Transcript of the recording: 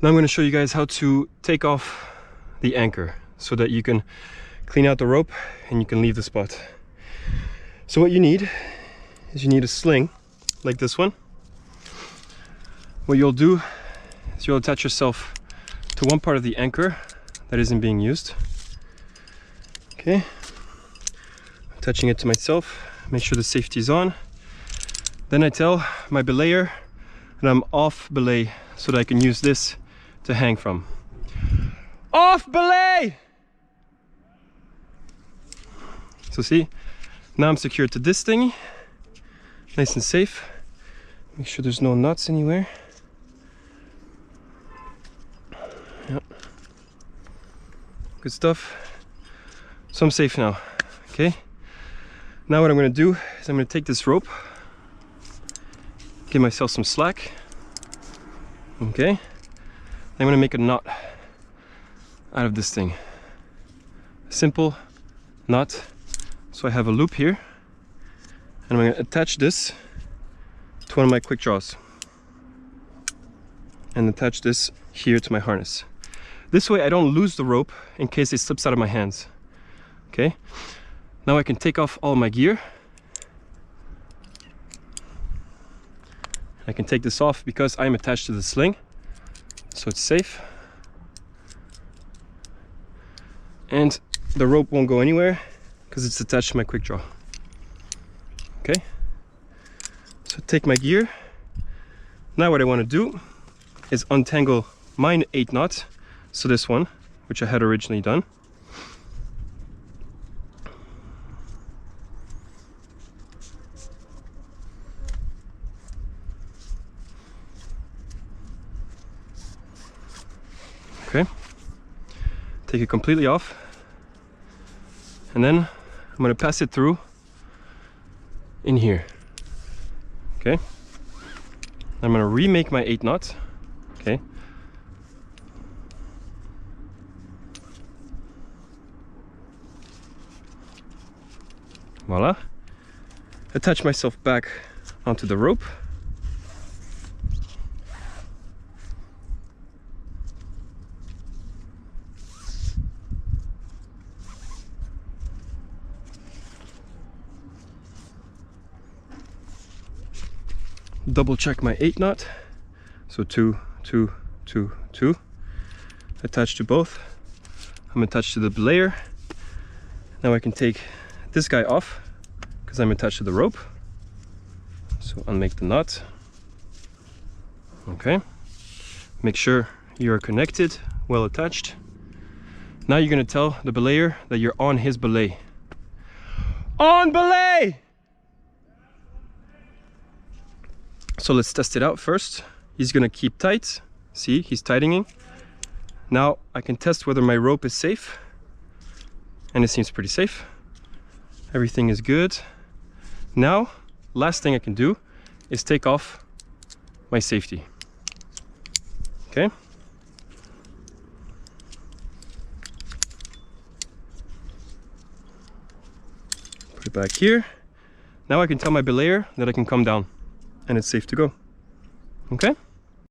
Now I'm going to show you guys how to take off the anchor so that you can clean out the rope and you can leave the spot. So what you need is you need a sling like this one. What you'll do is you'll attach yourself to one part of the anchor that isn't being used. Okay, attaching it to myself, make sure the safety is on. Then I tell my belayer that I'm off belay so that I can use this to hang from. Off belay! So see, now I'm secured to this thingy, nice and safe. Make sure there's no knots anywhere. Yep. Good stuff. So I'm safe now. Okay. Now what I'm going to do is I'm going to take this rope, give myself some slack. Okay. I'm going to make a knot out of this thing. A simple knot. So I have a loop here, and I'm going to attach this to one of my quick draws and attach this here to my harness. This way I don't lose the rope in case it slips out of my hands. Okay, now I can take off all my gear. I can take this off because I'm attached to the sling, so it's safe. And the rope won't go anywhere because it's attached to my quick draw. Okay, so take my gear. Now what I want to do is untangle my 8 knot, so this one, which I had originally done. Okay, take it completely off, and then I'm going to pass it through in here. Okay, I'm going to remake my 8 knot. Okay, voila. Attach myself back onto the rope. Double check my 8 knot. So 2, 2, 2, 2. Attached to both. I'm attached to the belayer. Now I can take this guy off because I'm attached to the rope. So unmake the knot. Okay. Make sure you're connected, well attached. Now you're going to tell the belayer that you're on his belay. On belay! So let's test it out first. He's going to keep tight. See, he's tightening. Now I can test whether my rope is safe. And it seems pretty safe. Everything is good. Now, last thing I can do is take off my safety. Okay. Put it back here. Now I can tell my belayer that I can come down and it's safe to go. Okay.